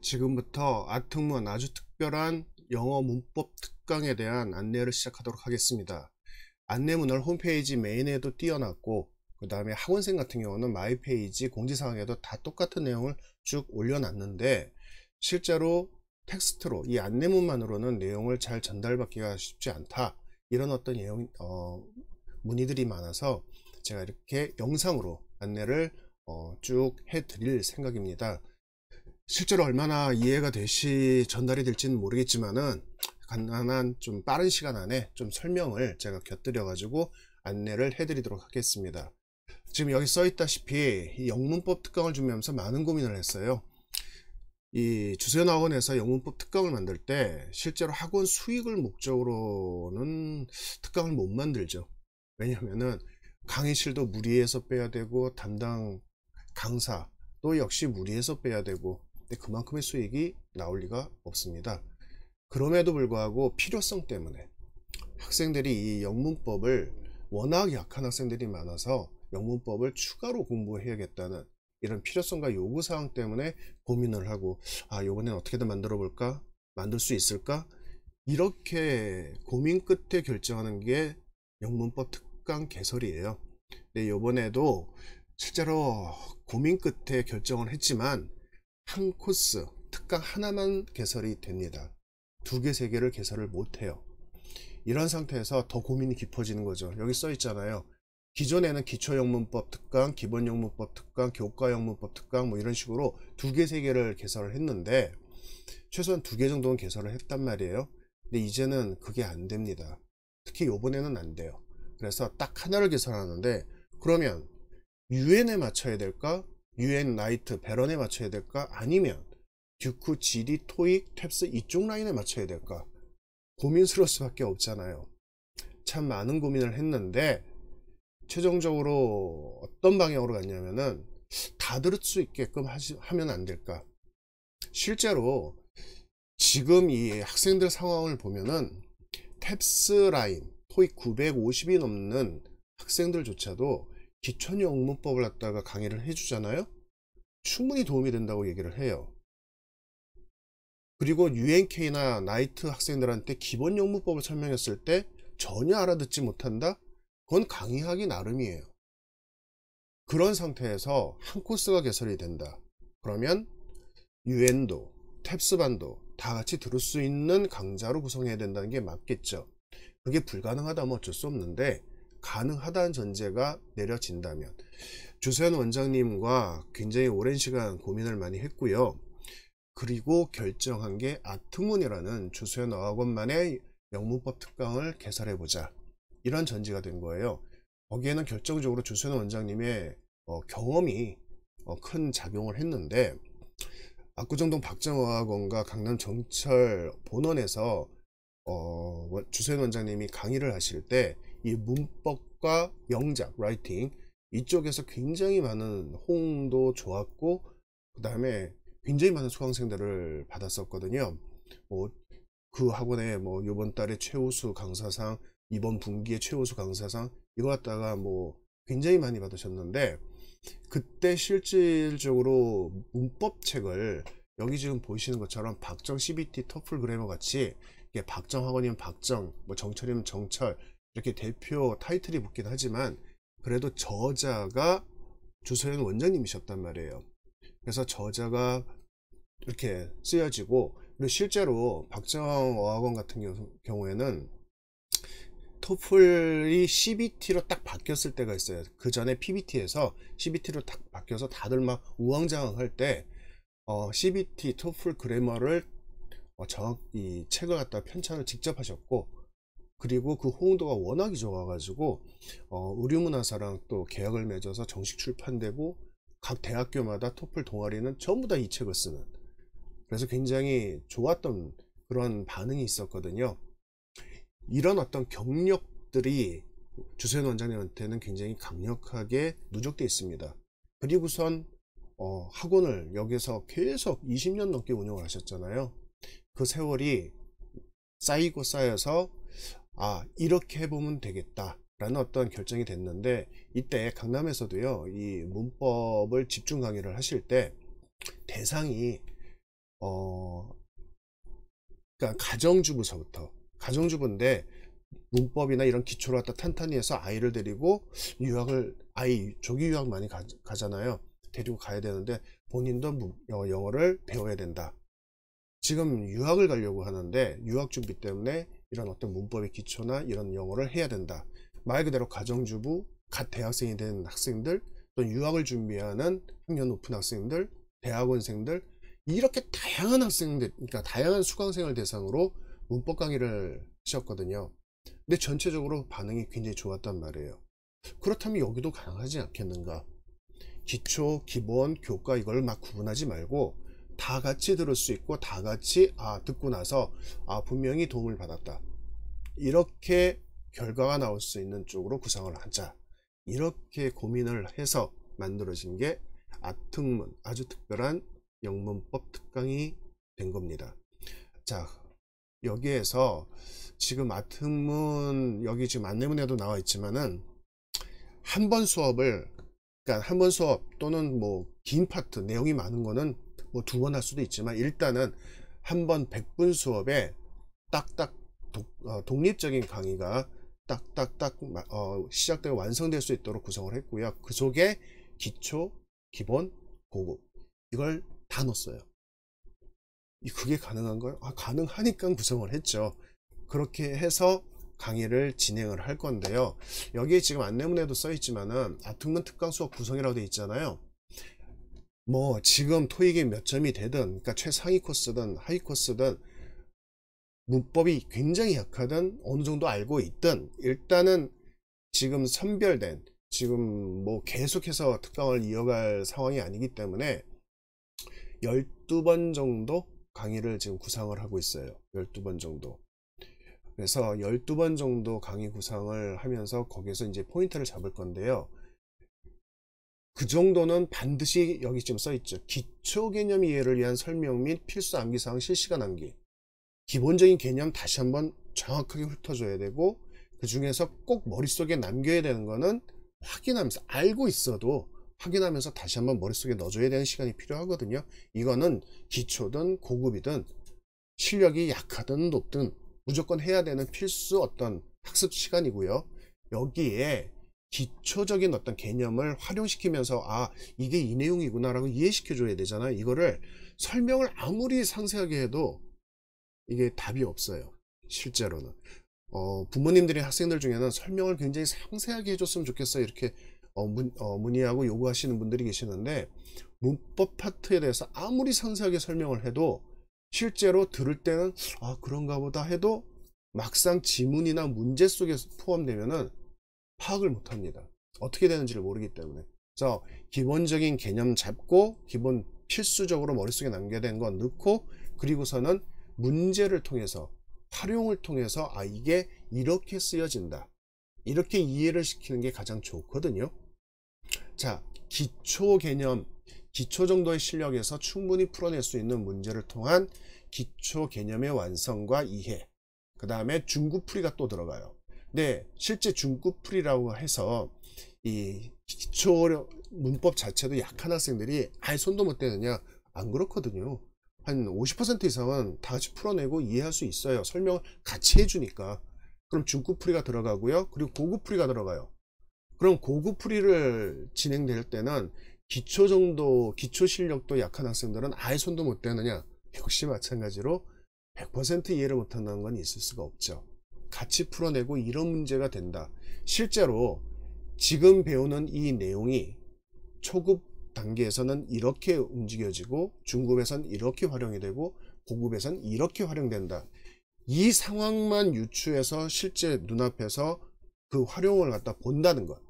지금부터 아특문 아주 특별한 영어 문법 특강에 대한 안내를 시작하도록 하겠습니다. 안내문을 홈페이지 메인에도 띄워놨고, 그 다음에 학원생 같은 경우는 마이페이지 공지사항에도 다 똑같은 내용을 쭉 올려놨는데, 실제로 텍스트로 이 안내문만으로는 내용을 잘 전달받기가 쉽지 않다, 이런 어떤 문의들이 많아서 제가 이렇게 영상으로 안내를 쭉 해드릴 생각입니다. 실제로 얼마나 이해가 전달이 될지는 모르겠지만은 간단한 좀 빠른 시간 안에 좀 설명을 제가 곁들여 가지고 안내를 해드리도록 하겠습니다. 지금 여기 써 있다시피 이 영문법 특강을 준비하면서 많은 고민을 했어요. 이 주소연 학원에서 영문법 특강을 만들 때 실제로 학원 수익을 목적으로는 특강을 못 만들죠. 왜냐면은 강의실도 무리해서 빼야 되고, 담당 강사도 역시 무리해서 빼야 되고, 근데 그만큼의 수익이 나올 리가 없습니다. 그럼에도 불구하고 필요성 때문에 학생들이 이 영문법을, 워낙 약한 학생들이 많아서 영문법을 추가로 공부해야겠다는 이런 필요성과 요구사항 때문에 고민을 하고, 요번엔 어떻게든 만들어 볼까, 만들 수 있을까, 이렇게 고민 끝에 결정하는 게 영문법 특강 개설이에요. 근데 요번에도 실제로 고민 끝에 결정을 했지만 한 코스 특강 하나만 개설이 됩니다. 2개, 3개를 개설을 못해요. 이런 상태에서 더 고민이 깊어지는 거죠. 여기 써 있잖아요. 기존에는 기초영문법 특강, 기본영문법 특강, 교과영문법 특강 뭐 이런 식으로 2개, 3개를 개설을 했는데, 최소한 2개 정도는 개설을 했단 말이에요. 근데 이제는 그게 안 됩니다. 특히 요번에는 안 돼요. 그래서 딱 하나를 개설하는데, 그러면 UN에 맞춰야 될까? UN, 나이트, 배런에 맞춰야 될까? 아니면 듀크, GD, 토익, 탭스 이쪽 라인에 맞춰야 될까? 고민스러울 수밖에 없잖아요. 참 많은 고민을 했는데 최종적으로 어떤 방향으로 갔냐면은, 다 들을 수 있게끔 하면 안 될까? 실제로 지금 이 학생들 상황을 보면은 탭스 라인, 토익 950이 넘는 학생들조차도 기초 영문법을 갖다가 강의를 해주잖아요. 충분히 도움이 된다고 얘기를 해요. 그리고 UNK나 나이트 학생들한테 기본 영문법을 설명했을 때 전혀 알아듣지 못한다? 그건 강의하기 나름이에요. 그런 상태에서 한 코스가 개설이 된다. 그러면 UN도 탭스반도 다 같이 들을 수 있는 강좌로 구성해야 된다는 게 맞겠죠. 그게 불가능하다면 어쩔 수 없는데, 가능하다는 전제가 내려진다면, 주세현 원장님과 굉장히 오랜 시간 고민을 많이 했고요. 그리고 결정한 게 아특문이라는 주소연 어학원만의 영문법 특강을 개설해보자, 이런 전제가 된 거예요. 거기에는 결정적으로 주소연 원장님의 경험이 큰 작용을 했는데, 압구정동 박정어학원과 강남 정철 본원에서 주소연 원장님이 강의를 하실 때 이 문법과 영작, 라이팅 이쪽에서 굉장히 많은 호응도 좋았고, 그 다음에 굉장히 많은 수강생들을 받았었거든요. 그 학원에 이번 달에 최우수 강사상, 이번 분기에 최우수 강사상, 이거 갖다가 굉장히 많이 받으셨는데, 그때 실질적으로 문법책을, 여기 지금 보시는 것처럼 박정 CBT 토플 그래머 같이, 이게 박정 학원이면 박정, 정철이면 정철, 이렇게 대표 타이틀이 붙긴 하지만 그래도 저자가 주소연 원장님이셨단 말이에요. 그래서 저자가 이렇게 쓰여지고, 그리고 실제로 박정어학원 같은 경우에는 토플이 CBT로 딱 바뀌었을 때가 있어요. 그 전에 PBT에서 CBT로 딱 바뀌어서 다들 막 우왕좌왕할 때 CBT 토플 그래머를 이 책을 갖다 편찬을 직접 하셨고, 그리고 그 호응도가 워낙이 좋아가지고 의류문화사랑 또 계약을 맺어서 정식 출판되고, 각 대학교마다 토플 동아리는 전부 다 이 책을 쓰는, 그래서 굉장히 좋았던 그런 반응이 있었거든요. 이런 어떤 경력들이 주소연 원장님한테는 굉장히 강력하게 누적되어 있습니다. 그리고선 학원을 여기서 계속 20년 넘게 운영을 하셨잖아요. 그 세월이 쌓이고 쌓여서 이렇게 해보면 되겠다 라는 어떤 결정이 됐는데, 이때 강남에서도요, 이 문법을 집중 강의를 하실 때 대상이 어, 그러니까 가정주부서부터, 가정주부인데 문법이나 이런 기초를 갖다 탄탄히 해서 아이를 데리고 유학을, 아이 조기 유학 많이 가잖아요. 데리고 가야 되는데 본인도 영어를 배워야 된다. 지금 유학을 가려고 하는데 유학 준비 때문에 이런 어떤 문법의 기초나 이런 영어를 해야 된다. 말 그대로 가정주부, 갓 대학생이 된 학생들, 또 유학을 준비하는 학년 높은 학생들, 대학원생들, 이렇게 다양한 학생들, 그러니까 다양한 수강생을 대상으로 문법 강의를 하셨거든요. 근데 전체적으로 반응이 굉장히 좋았단 말이에요. 그렇다면 여기도 가능하지 않겠는가? 기초, 기본, 교과 이걸 막 구분하지 말고 다 같이 들을 수 있고 다 같이 듣고 나서 분명히 도움을 받았다. 이렇게 결과가 나올 수 있는 쪽으로 구성을 하자. 이렇게 고민을 해서 만들어진 게 아특문, 아주 특별한 영문법 특강이 된 겁니다. 자, 여기에서 지금 아특문, 여기 지금 안내문에도 나와 있지만은 한 번 수업을, 그러니까 한 번 수업 또는 뭐 긴 파트 내용이 많은 거는 뭐 두 번 할 수도 있지만, 일단은 한 번 100분 수업에 딱딱 독립적인 강의가 딱딱딱 시작되고 완성될 수 있도록 구성을 했고요. 그 속에 기초, 기본, 고급 이걸 다 넣었어요. 그게 가능한가요? 가능하니까 구성을 했죠. 그렇게 해서 강의를 진행을 할 건데요. 여기에 지금 안내문에도 써 있지만은 아특문 특강 수업 구성이라고 되어 있잖아요. 뭐 지금 토익이 몇 점이 되든, 그러니까 최상위 코스든 하위 코스든 문법이 굉장히 약하든 어느 정도 알고 있든, 일단은 지금 선별된, 지금 뭐 계속해서 특강을 이어갈 상황이 아니기 때문에 12번 정도 강의를 지금 구상을 하고 있어요. 12번 정도. 그래서 12번 정도 강의 구상을 하면서 거기서 이제 포인트를 잡을 건데요. 그 정도는 반드시 여기 지금 써 있죠. 기초 개념 이해를 위한 설명 및 필수 암기사항 실시간 암기. 기본적인 개념 다시 한번 정확하게 훑어줘야 되고, 그 중에서 꼭 머릿속에 남겨야 되는 거는 확인하면서, 알고 있어도 확인하면서 다시 한번 머릿속에 넣어줘야 되는 시간이 필요하거든요. 이거는 기초든 고급이든 실력이 약하든 높든 무조건 해야 되는 필수 어떤 학습 시간이고요. 여기에 기초적인 어떤 개념을 활용시키면서 이게 이 내용이구나 라고 이해시켜 줘야 되잖아요. 이거를 설명을 아무리 상세하게 해도 이게 답이 없어요. 실제로는 부모님들이 학생들 중에는 설명을 굉장히 상세하게 해줬으면 좋겠어요, 이렇게 문의하고 요구하시는 분들이 계시는데, 문법 파트에 대해서 아무리 상세하게 설명을 해도 실제로 들을 때는 그런가 보다 해도 막상 지문이나 문제 속에 포함되면은 파악을 못합니다. 어떻게 되는지를 모르기 때문에. 그래서 기본적인 개념 잡고 기본 필수적으로 머릿속에 남겨야 되는 건 넣고, 그리고서는 문제를 통해서, 활용을 통해서 이게 이렇게 쓰여진다, 이렇게 이해를 시키는 게 가장 좋거든요. 자, 기초 개념, 기초 정도의 실력에서 충분히 풀어낼 수 있는 문제를 통한 기초 개념의 완성과 이해, 그 다음에 중급풀이가 또 들어가요. 근데 실제 중급풀이라고 해서 이 기초 문법 자체도 약한 학생들이 아예 손도 못 대느냐? 안 그렇거든요. 한 50% 이상은 다 같이 풀어내고 이해할 수 있어요. 설명을 같이 해주니까. 그럼 중급풀이가 들어가고요. 그리고 고급풀이가 들어가요. 그럼 고급풀이를 진행될 때는 기초 정도, 기초 실력도 약한 학생들은 아예 손도 못 대느냐? 역시 마찬가지로 100% 이해를 못한다는 건 있을 수가 없죠. 같이 풀어내고 이런 문제가 된다. 실제로 지금 배우는 이 내용이 초급 단계에서는 이렇게 움직여지고, 중급에서는 이렇게 활용이 되고, 고급에서는 이렇게 활용된다. 이 상황만 유추해서 실제 눈앞에서 그 활용을 갖다 본다는 것,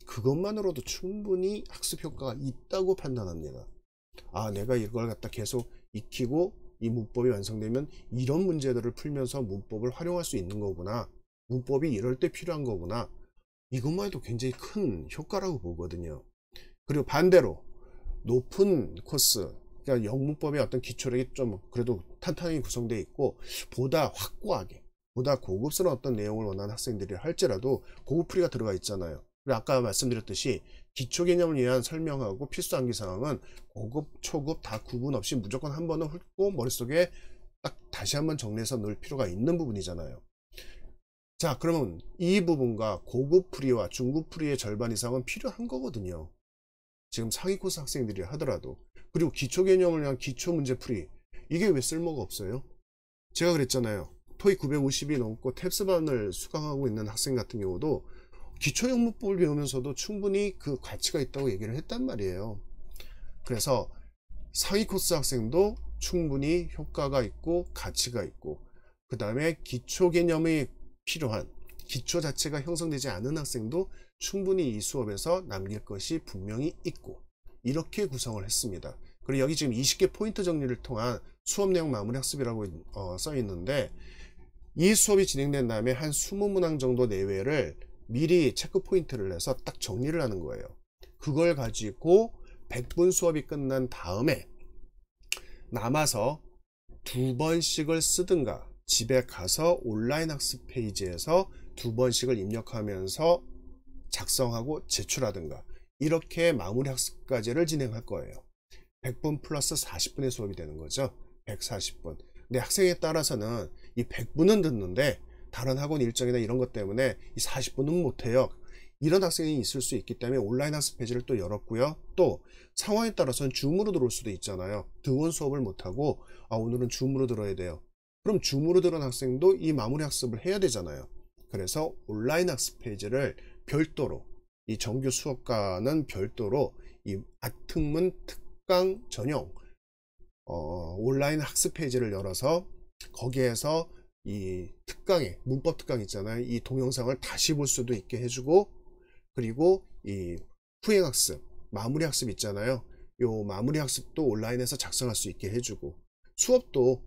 그것만으로도 충분히 학습 효과가 있다고 판단합니다. 내가 이걸 갖다 계속 익히고 이 문법이 완성되면 이런 문제들을 풀면서 문법을 활용할 수 있는 거구나, 문법이 이럴 때 필요한 거구나, 이것만 해도 굉장히 큰 효과라고 보거든요. 그리고 반대로 높은 코스, 그러니까 영문법의 어떤 기초력이 좀 그래도 탄탄하게 구성되어 있고, 보다 확고하게, 보다 고급스러운 어떤 내용을 원하는 학생들이 할지라도 고급풀이가 들어가 있잖아요. 그리고 아까 말씀드렸듯이 기초 개념을 위한 설명하고 필수 암기 사항은 고급, 초급 다 구분 없이 무조건 한 번은 훑고 머릿속에 딱 다시 한번 정리해서 넣을 필요가 있는 부분이잖아요. 자, 그러면 이 부분과 고급 풀이와 중급 풀이의 절반 이상은 필요한 거거든요. 지금 상위 코스 학생들이 하더라도. 그리고 기초 개념을 위한 기초 문제 풀이, 이게 왜 쓸모가 없어요? 제가 그랬잖아요. 토익 950이 넘고 탭스반을 수강하고 있는 학생 같은 경우도 기초 영문법을 배우면서도 충분히 그 가치가 있다고 얘기를 했단 말이에요. 그래서 상위 코스 학생도 충분히 효과가 있고 가치가 있고, 그 다음에 기초 개념이 필요한, 기초 자체가 형성되지 않은 학생도 충분히 이 수업에서 남길 것이 분명히 있고, 이렇게 구성을 했습니다. 그리고 여기 지금 20개 포인트 정리를 통한 수업 내용 마무리 학습이라고 써 있는데, 이 수업이 진행된 다음에 한 20문항 정도 내외를 미리 체크 포인트를 해서 딱 정리를 하는 거예요. 그걸 가지고 100분 수업이 끝난 다음에 남아서 2번씩을 쓰든가 집에 가서 온라인 학습 페이지에서 2번씩을 입력하면서 작성하고 제출하든가, 이렇게 마무리 학습까지를 진행할 거예요. 100분 플러스 40분의 수업이 되는 거죠. 140분. 근데 학생에 따라서는 이 100분은 듣는데 다른 학원 일정이나 이런 것 때문에 이 40분은 못해요. 이런 학생이 있을 수 있기 때문에 온라인 학습 페이지를 또 열었고요. 또 상황에 따라서는 줌으로 들어올 수도 있잖아요. 등원 수업을 못하고 오늘은 줌으로 들어야 돼요. 그럼 줌으로 들어온 학생도 이 마무리 학습을 해야 되잖아요. 그래서 온라인 학습 페이지를 별도로, 이 정규 수업과는 별도로 이 아특문 특강 전용 온라인 학습 페이지를 열어서 거기에서 이 특강의 문법 특강 있잖아요. 이 동영상을 다시 볼 수도 있게 해주고, 그리고 이 후행학습, 마무리 학습 있잖아요. 요 마무리 학습도 온라인에서 작성할 수 있게 해주고, 수업도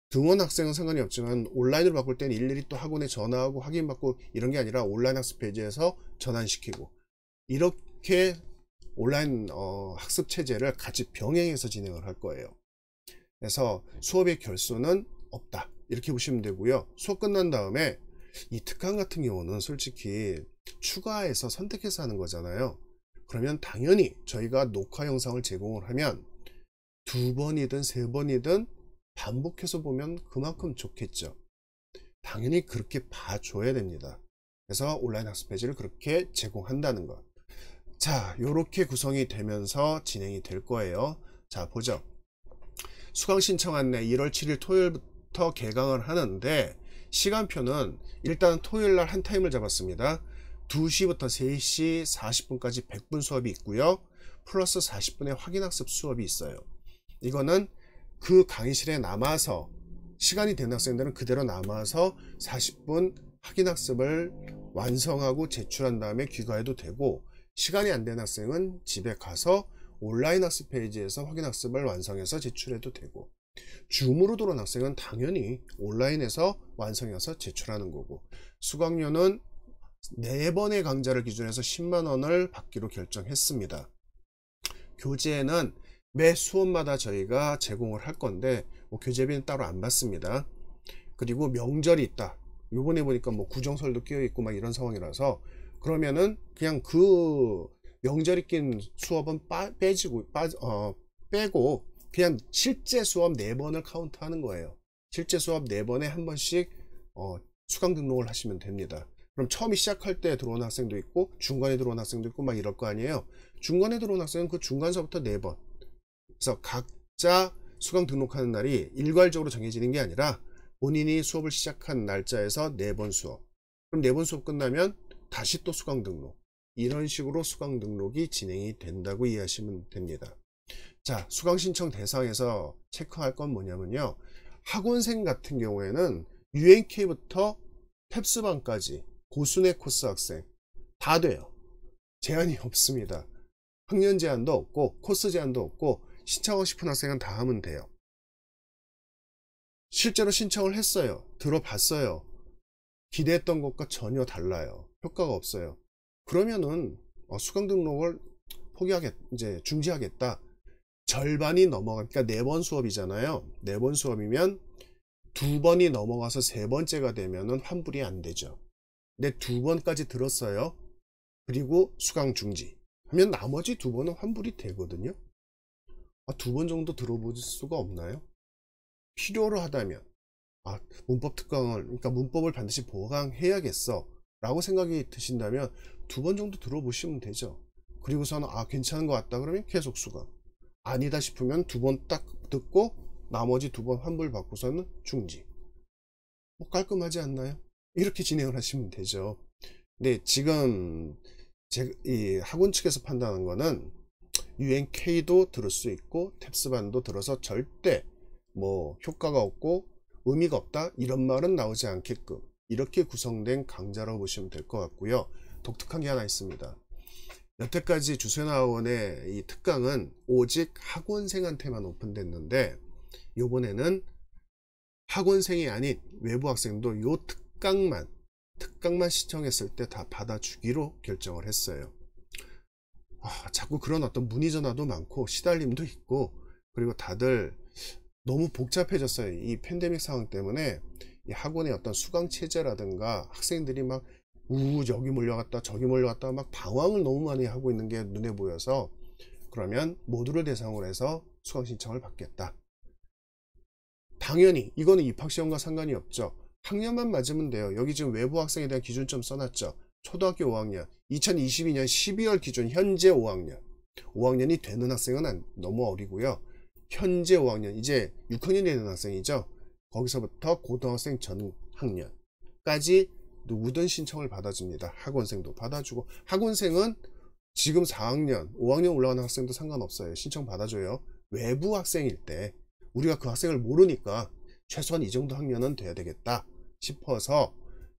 등원 학생은 상관이 없지만 온라인으로 바꿀 때는 일일이 또 학원에 전화하고 확인받고 이런 게 아니라 온라인 학습 페이지에서 전환시키고, 이렇게 온라인 학습 체제를 같이 병행해서 진행을 할 거예요. 그래서 수업의 결손은 없다, 이렇게 보시면 되고요. 수업 끝난 다음에 이 특강 같은 경우는 솔직히 추가해서 선택해서 하는 거잖아요. 그러면 당연히 저희가 녹화 영상을 제공을 하면 2번이든 3번이든 반복해서 보면 그만큼 좋겠죠. 당연히 그렇게 봐줘야 됩니다. 그래서 온라인 학습 페이지를 그렇게 제공한다는 것. 자, 요렇게 구성이 되면서 진행이 될 거예요. 자, 보죠. 수강 신청 안내 1월 7일 토요일부터 개강을 하는데, 시간표는 일단 토요일날 한 타임을 잡았습니다. 2시부터 3시 40분까지 100분 수업이 있고요. 플러스 40분의 확인학습 수업이 있어요. 이거는 그 강의실에 남아서, 시간이 된 학생들은 그대로 남아서 40분 확인학습을 완성하고 제출한 다음에 귀가해도 되고, 시간이 안 된 학생은 집에 가서 온라인 학습 페이지에서 확인학습을 완성해서 제출해도 되고, 줌으로 들어온 학생은 당연히 온라인에서 완성해서 제출하는 거고, 수강료는 4번의 강좌를 기준해서 10만원을 받기로 결정했습니다. 교재는 매 수업마다 저희가 제공을 할 건데 교재비는 따로 안 받습니다. 그리고 명절이 있다, 요번에 보니까 구정설도 끼어 있고 막 이런 상황이라서, 그러면은 그냥 그 명절이 낀 수업은 빼고 그냥 실제 수업 4번을 카운트하는 거예요. 실제 수업 4번에 한 번씩 수강 등록을 하시면 됩니다. 그럼 처음에 시작할 때 들어온 학생도 있고 중간에 들어온 학생도 있고 막 이럴 거 아니에요. 중간에 들어온 학생은 그 중간서부터 4번. 그래서 각자 수강 등록하는 날이 일괄적으로 정해지는 게 아니라 본인이 수업을 시작한 날짜에서 4번 수업. 그럼 4번 수업 끝나면 다시 또 수강 등록. 이런 식으로 수강 등록이 진행이 된다고 이해하시면 됩니다. 자, 수강 신청 대상에서 체크할 건 뭐냐면요. 학원생 같은 경우에는 UNK부터 탭스반까지 고순회 코스 학생 다 돼요. 제한이 없습니다. 학년 제한도 없고 코스 제한도 없고 신청하고 싶은 학생은 다 하면 돼요. 실제로 신청을 했어요. 들어봤어요. 기대했던 것과 전혀 달라요. 효과가 없어요. 그러면은 수강 등록을 이제 중지하겠다. 절반이 넘어가니까 4번 수업이잖아요. 4번 수업이면 2번이 넘어가서 3번째가 되면은 환불이 안 되죠. 근데 2번까지 들었어요. 그리고 수강 중지 하면 나머지 두 번은 환불이 되거든요. 두 번 정도 들어볼 수가 없나요? 필요로 하다면 문법 특강을, 그러니까 문법을 반드시 보강해야겠어 라고 생각이 드신다면 두 번 정도 들어보시면 되죠. 그리고서는 괜찮은 것 같다 그러면 계속 수강, 아니다 싶으면 두 번 딱 듣고 나머지 두 번 환불 받고서는 중지. 깔끔하지 않나요? 이렇게 진행을 하시면 되죠. 근데 지금 이 학원 측에서 판단한 거는 UNK도 들을 수 있고 탭스반도 들어서 절대 효과가 없고 의미가 없다 이런 말은 나오지 않게끔 이렇게 구성된 강좌라고 보시면 될 것 같고요. 독특한 게 하나 있습니다. 여태까지 주세나학원의 이 특강은 오직 학원생한테만 오픈됐는데 이번에는 학원생이 아닌 외부 학생도 요 특강만 신청했을 때 다 받아주기로 결정을 했어요. 자꾸 그런 어떤 문의 전화도 많고 시달림도 있고, 그리고 다들 너무 복잡해졌어요. 이 팬데믹 상황 때문에 이 학원의 어떤 수강 체제라든가 학생들이 막 여기 몰려갔다 저기 몰려갔다 막 방황을 너무 많이 하고 있는 게 눈에 보여서, 그러면 모두를 대상으로 해서 수강 신청을 받겠다. 당연히 이거는 입학시험과 상관이 없죠. 학년만 맞으면 돼요. 여기 지금 외부 학생에 대한 기준점 써놨죠. 초등학교 5학년 2022년 12월 기준 현재 5학년이 되는 학생은 너무 어리고요. 현재 5학년 이제 6학년이 되는 학생이죠. 거기서부터 고등학생 전 학년까지 누구든 신청을 받아줍니다. 학원생도 받아주고, 학원생은 지금 4학년 5학년 올라가는 학생도 상관없어요. 신청 받아줘요. 외부 학생일 때 우리가 그 학생을 모르니까 최소한 이 정도 학년은 돼야 되겠다 싶어서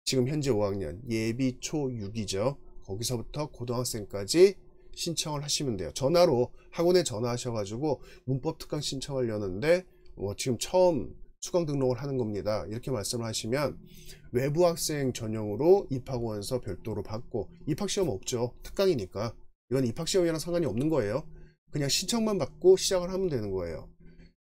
지금 현재 5학년 예비 초6이죠. 거기서부터 고등학생까지 신청을 하시면 돼요. 전화로 학원에 전화하셔가지고 문법 특강 신청하려는데 지금 처음 수강 등록을 하는 겁니다. 이렇게 말씀을 하시면 외부 학생 전용으로 입학원서 별도로 받고, 입학시험 없죠. 특강이니까. 이건 입학시험이랑 상관이 없는 거예요. 그냥 신청만 받고 시작을 하면 되는 거예요.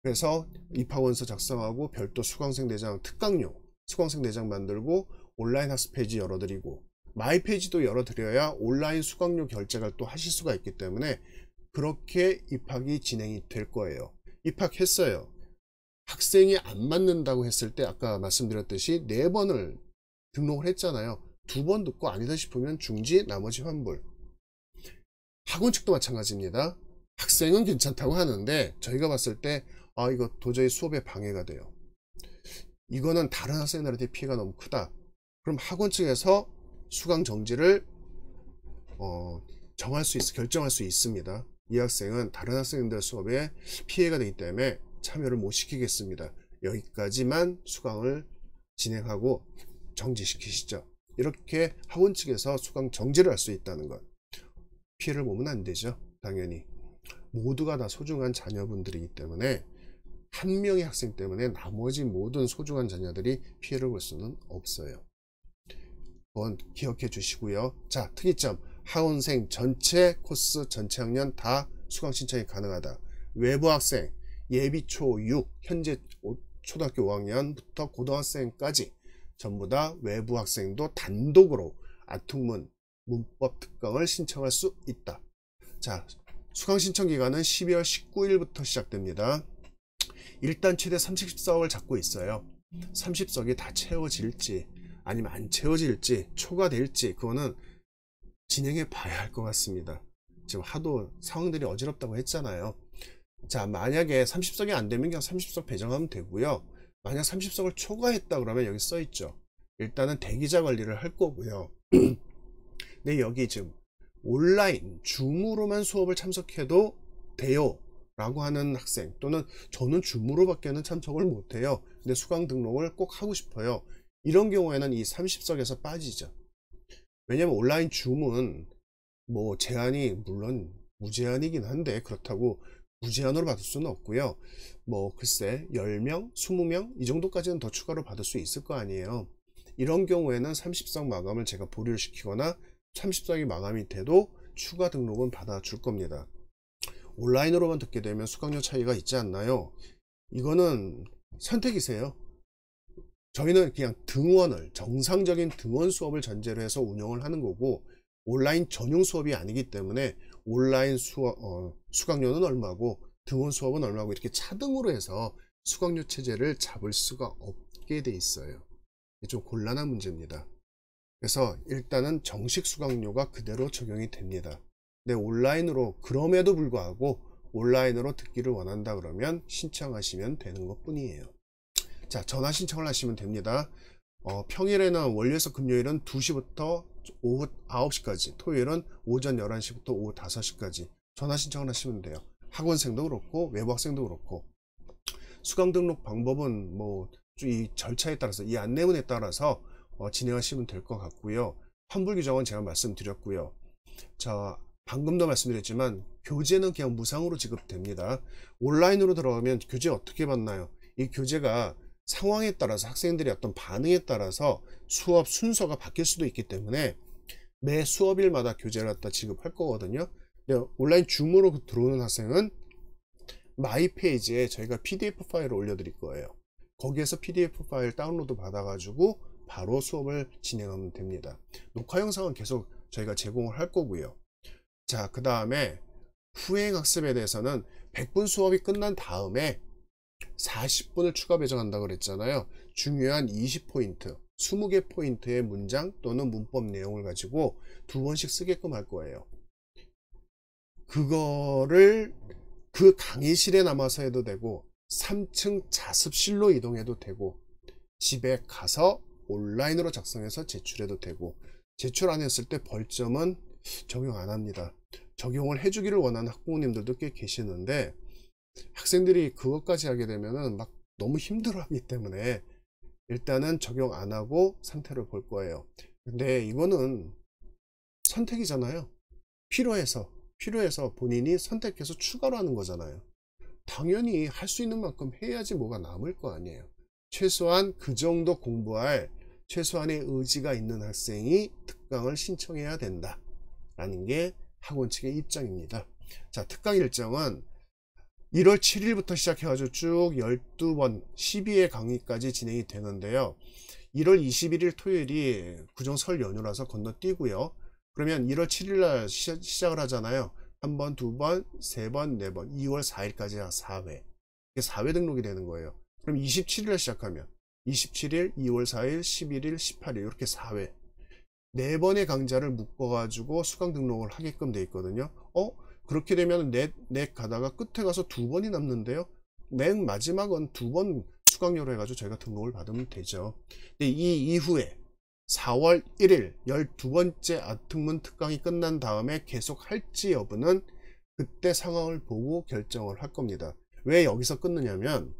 그래서 입학원서 작성하고 별도 수강생 대장, 특강용 수강생 대장 만들고 온라인 학습 페이지 열어드리고, 마이 페이지도 열어드려야 온라인 수강료 결제를 또 하실 수가 있기 때문에 그렇게 입학이 진행이 될 거예요. 입학했어요. 학생이 안 맞는다고 했을 때 아까 말씀드렸듯이 4번을 등록을 했잖아요. 2번 듣고 아니다 싶으면 중지, 나머지 환불. 학원 측도 마찬가지입니다. 학생은 괜찮다고 하는데 저희가 봤을 때 이거 도저히 수업에 방해가 돼요. 이거는 다른 학생들한테 피해가 너무 크다. 그럼 학원 측에서 수강 정지를 결정할 수 있습니다. 이 학생은 다른 학생들 수업에 피해가 되기 때문에 참여를 못 시키겠습니다. 여기까지만 수강을 진행하고 정지시키시죠. 이렇게 학원 측에서 수강 정지를 할 수 있다는 것. 피해를 보면 안 되죠. 당연히 모두가 다 소중한 자녀분들이기 때문에 한 명의 학생 때문에 나머지 모든 소중한 자녀들이 피해를 볼 수는 없어요. 그건 기억해 주시고요. 자, 특이점. 학원생 전체 코스 전체 학년 다 수강 신청이 가능하다. 외부 학생 예비 초6 현재 초등학교 5학년부터 고등학생까지 전부 다 외부 학생도 단독으로 아퉁문 문법 특강을 신청할 수 있다. 자, 수강 신청 기간은 12월 19일부터 시작됩니다. 일단 최대 30석을 잡고 있어요. 30석이 다 채워질지 아니면 안 채워질지 초과될지 그거는 진행해 봐야 할 것 같습니다. 지금 하도 상황들이 어지럽다고 했잖아요. 자, 만약에 30석이 안 되면 그냥 30석 배정하면 되고요. 만약 30석을 초과했다 그러면 여기 써 있죠. 일단은 대기자 관리를 할 거고요. 근데 여기 지금 온라인 줌으로만 수업을 참석해도 돼요 라고 하는 학생, 또는 저는 줌으로 밖에는 참석을 못해요, 근데 수강 등록을 꼭 하고 싶어요, 이런 경우에는 이 30석에서 빠지죠. 왜냐면 온라인 줌은 제한이 물론 무제한이긴 한데 그렇다고 무제한으로 받을 수는 없고요. 글쎄 10명, 20명 이 정도까지는 더 추가로 받을 수 있을 거 아니에요. 이런 경우에는 30석 마감을 제가 보류를 시키거나 30석이 마감이 돼도 추가 등록은 받아줄 겁니다. 온라인으로만 듣게 되면 수강료 차이가 있지 않나요? 이거는 선택이세요. 저희는 그냥 정상적인 등원 수업을 전제로 해서 운영을 하는 거고, 온라인 전용 수업이 아니기 때문에 온라인 수강료는 얼마고 등원 수업은 얼마고 이렇게 차등으로 해서 수강료 체제를 잡을 수가 없게 돼 있어요. 좀 곤란한 문제입니다. 그래서 일단은 정식 수강료가 그대로 적용이 됩니다. 근데 온라인으로, 그럼에도 불구하고 온라인으로 듣기를 원한다 그러면 신청하시면 되는 것 뿐이에요. 자, 전화 신청을 하시면 됩니다. 평일에는 월요일에서 금요일은 2시부터 오후 9시까지, 토요일은 오전 11시부터 오후 5시까지 전화 신청을 하시면 돼요. 학원생도 그렇고 외부 학생도 그렇고. 수강 등록 방법은 뭐 이 절차에 따라서, 이 안내문에 따라서 진행하시면 될 것 같고요. 환불 규정은 제가 말씀드렸고요. 자, 방금도 말씀드렸지만 교재는 그냥 무상으로 지급됩니다. 온라인으로 들어가면 교재 어떻게 받나요? 이 교재가 상황에 따라서, 학생들의 어떤 반응에 따라서 수업 순서가 바뀔 수도 있기 때문에 매 수업일마다 교재를 갖다 지급할 거거든요. 온라인 줌으로 들어오는 학생은 마이 페이지에 저희가 PDF 파일을 올려드릴 거예요. 거기에서 PDF 파일 다운로드 받아가지고 바로 수업을 진행하면 됩니다. 녹화 영상은 계속 저희가 제공을 할 거고요. 자, 그 다음에 후행 학습에 대해서는 100분 수업이 끝난 다음에 40분을 추가 배정한다고 그랬잖아요. 중요한 20포인트, 20개 포인트의 문장 또는 문법 내용을 가지고 2번씩 쓰게끔 할 거예요. 그거를 그 강의실에 남아서 해도 되고 3층 자습실로 이동해도 되고 집에 가서 온라인으로 작성해서 제출해도 되고, 제출 안 했을 때 벌점은 적용 안 합니다. 적용을 해주기를 원하는 학부모님들도 꽤 계시는데 학생들이 그것까지 하게 되면은 막 너무 힘들어하기 때문에 일단은 적용 안 하고 상태를 볼 거예요. 근데 이거는 선택이잖아요. 필요해서 본인이 선택해서 추가로 하는 거잖아요. 당연히 할 수 있는 만큼 해야지 뭐가 남을 거 아니에요. 최소한 그 정도 공부할 최소한의 의지가 있는 학생이 특강을 신청해야 된다 라는 게 학원 측의 입장입니다. 자, 특강 일정은 1월 7일부터 시작해가지고 쭉 12번 12회 강의까지 진행이 되는데요. 1월 21일 토요일이 구정 설 연휴라서 건너뛰고요. 그러면 1월 7일날 시작을 하잖아요. 1번, 2번, 3번, 4번, 2월 4일까지 4회. 이게 4회 등록이 되는 거예요. 그럼 27일에 시작하면 27일, 2월 4일, 11일, 18일 이렇게 4회. 4번의 강좌를 묶어가지고 수강 등록을 하게끔 돼 있거든요. 그렇게 되면 넷 가다가 끝에 가서 2번이 남는데요. 맨 마지막은 2번 수강료로 해가지고 저희가 등록을 받으면 되죠. 근데 이 이후에 4월 1일 12번째 아특문 특강이 끝난 다음에 계속 할지 여부는 그때 상황을 보고 결정을 할 겁니다. 왜 여기서 끊느냐면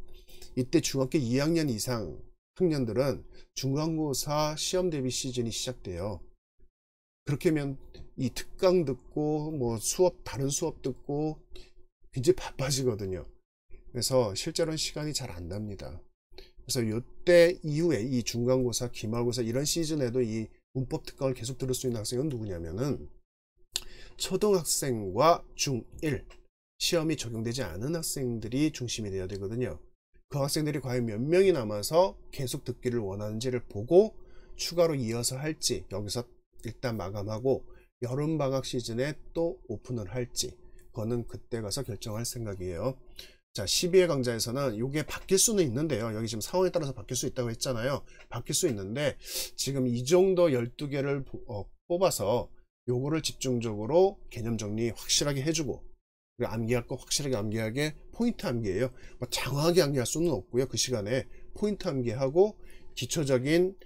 이때 중학교 2학년 이상 학년들은 중간고사 시험 대비 시즌이 시작돼요. 그렇게 하면 이 특강 듣고 뭐 다른 수업 듣고 굉장히 바빠지거든요. 그래서 실제로는 시간이 잘 안 납니다. 그래서 이때 이후에 이 중간고사, 기말고사 이런 시즌에도 이 문법 특강을 계속 들을 수 있는 학생은 누구냐면은 초등학생과 중1 시험이 적용되지 않은 학생들이 중심이 되어야 되거든요. 그 학생들이 과연 몇 명이 남아서 계속 듣기를 원하는지를 보고 추가로 이어서 할지, 여기서 일단 마감하고 여름방학 시즌에 또 오픈을 할지, 그거는 그때 가서 결정할 생각이에요. 자, 12회 강좌에서는 이게 바뀔 수는 있는데요. 여기 지금 상황에 따라서 바뀔 수 있다고 했잖아요. 바뀔 수 있는데 지금 이 정도 12개를 뽑아서 요거를 집중적으로 개념 정리 확실하게 해주고, 그리고 암기할 거 확실하게 암기하게 포인트 암기예요. 뭐 장황하게 암기할 수는 없고요. 그 시간에 포인트 암기하고 기초적인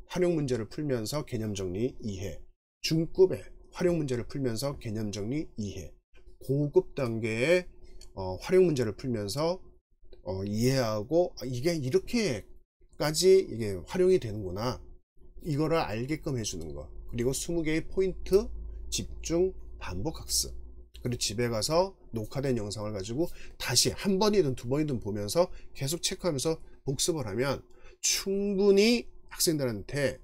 활용 문제를 풀면서 개념 정리 이해, 중급의 활용 문제를 풀면서 개념 정리 이해, 고급 단계의 활용 문제를 풀면서 이해하고 이게 이렇게까지 이게 활용이 되는구나, 이거를 알게끔 해주는 거. 그리고 20개의 포인트 집중 반복 학습. 그리고 집에 가서 녹화된 영상을 가지고 다시 한 번이든 두 번이든 보면서 계속 체크하면서 복습을 하면 충분히 학생들한테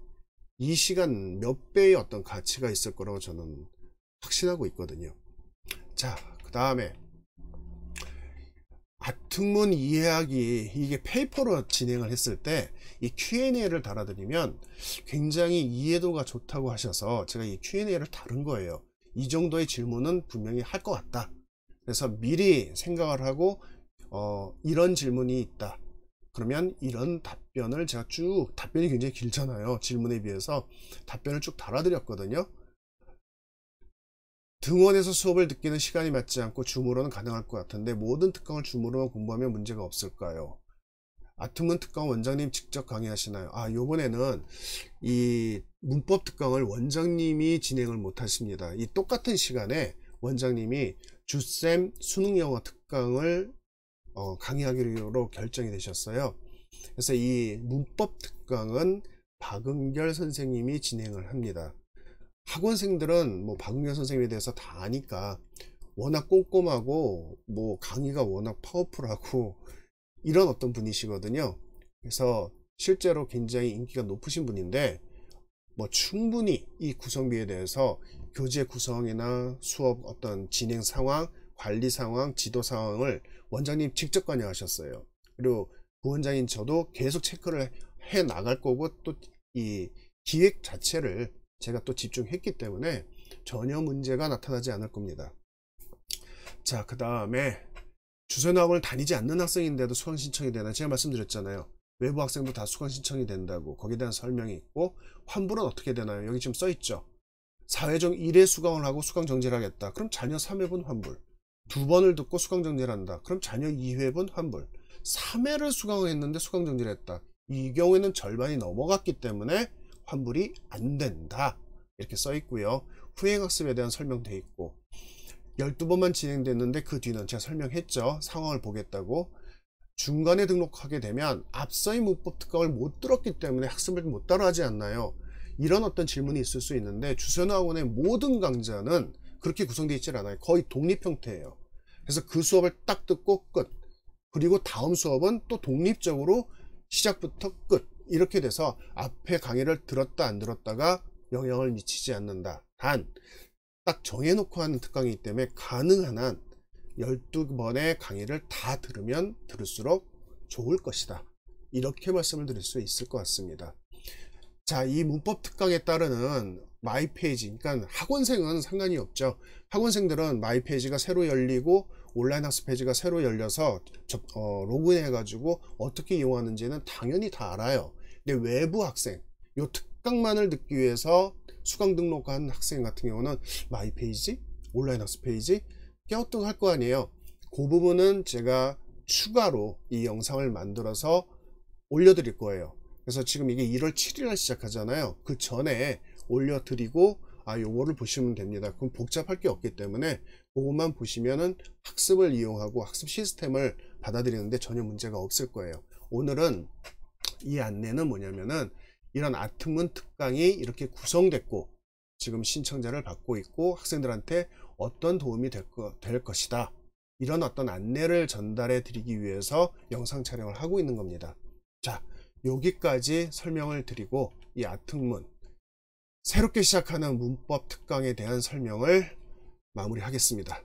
이 시간 몇 배의 어떤 가치가 있을 거라고 저는 확신하고 있거든요. 자, 그 다음에 아특문 이해하기 이게 페이퍼로 진행을 했을 때 이 Q&A를 달아드리면 굉장히 이해도가 좋다고 하셔서 제가 이 Q&A를 다룬 거예요. 이 정도의 질문은 분명히 할 것 같다. 그래서 미리 생각을 하고 이런 질문이 있다. 그러면 이런 답변을 제가 쭉, 답변이 굉장히 길잖아요. 질문에 비해서 답변을 쭉 달아드렸거든요. 등원해서 수업을 듣기는 시간이 맞지 않고 줌으로는 가능할 것 같은데 모든 특강을 줌으로만 공부하면 문제가 없을까요? 아특문 특강 원장님 직접 강의하시나요? 요번에는 이 문법 특강을 원장님이 진행을 못 하십니다. 이 똑같은 시간에 원장님이 주쌤 수능영어 특강을 강의하기로 결정이 되셨어요. 그래서 이 문법 특강은 박은결 선생님이 진행을 합니다. 학원생들은 뭐 박은결 선생님에 대해서 다 아니까 워낙 꼼꼼하고 뭐 강의가 워낙 파워풀하고 이런 어떤 분이시거든요. 그래서 실제로 굉장히 인기가 높으신 분인데 뭐 충분히 이 구성비에 대해서 교재 구성이나 수업 어떤 진행 상황, 관리 상황, 지도 상황을 원장님 직접 관여하셨어요. 그리고 부원장인 저도 계속 체크를 해 나갈 거고 또 이 기획 자체를 제가 또 집중했기 때문에 전혀 문제가 나타나지 않을 겁니다. 자, 그 다음에 주소학원을 다니지 않는 학생인데도 수강 신청이 되나? 제가 말씀드렸잖아요. 외부 학생도 다 수강 신청이 된다고. 거기에 대한 설명이 있고, 환불은 어떻게 되나요? 여기 지금 써있죠. 4회중 1회 수강을 하고 수강 정지를 하겠다. 그럼 자녀 3회분 환불. 2번을 듣고 수강 정지를 한다. 그럼 자녀 2회분 환불. 3회를 수강을 했는데 수강 정지를 했다. 이 경우에는 절반이 넘어갔기 때문에 환불이 안 된다. 이렇게 써있고요. 후행학습에 대한 설명되어 있고, 12번만 진행됐는데 그 뒤는 제가 설명했죠. 상황을 보겠다고. 중간에 등록하게 되면 앞서의 문법 특강을 못 들었기 때문에 학습을 못 따라 하지 않나요? 이런 어떤 질문이 있을 수 있는데 주소학원의 모든 강좌는 그렇게 구성되어 있지 않아요. 거의 독립 형태예요. 그래서 그 수업을 딱 듣고 끝. 그리고 다음 수업은 또 독립적으로 시작부터 끝. 이렇게 돼서 앞에 강의를 들었다 안 들었다가 영향을 미치지 않는다. 단 딱 정해놓고 하는 특강이기 때문에 가능한 한 12번의 강의를 다 들으면 들을수록 좋을 것이다. 이렇게 말씀을 드릴 수 있을 것 같습니다. 자, 이 문법 특강에 따르는 마이페이지, 그러니까 학원생은 상관이 없죠. 학원생들은 마이페이지가 새로 열리고 온라인 학습 페이지가 새로 열려서 로그인 해가지고 어떻게 이용하는지는 당연히 다 알아요. 근데 외부 학생, 요 특강만을 듣기 위해서 수강 등록한 학생 같은 경우는 마이페이지, 온라인 학습 페이지 깨우뚱할 거 아니에요. 그 부분은 제가 추가로 이 영상을 만들어서 올려드릴 거예요. 그래서 지금 이게 1월 7일날 시작하잖아요. 그 전에 올려드리고 요거를 보시면 됩니다. 그럼 복잡할 게 없기 때문에 그것만 보시면은 학습을 이용하고 학습 시스템을 받아들이는데 전혀 문제가 없을 거예요. 오늘은 이 안내는 뭐냐면은 이런 아특문 특강이 이렇게 구성됐고 지금 신청자를 받고 있고 학생들한테 어떤 도움이 될 것이다. 이런 어떤 안내를 전달해 드리기 위해서 영상 촬영을 하고 있는 겁니다. 자, 여기까지 설명을 드리고 이 아특문 새롭게 시작하는 문법 특강에 대한 설명을 마무리하겠습니다.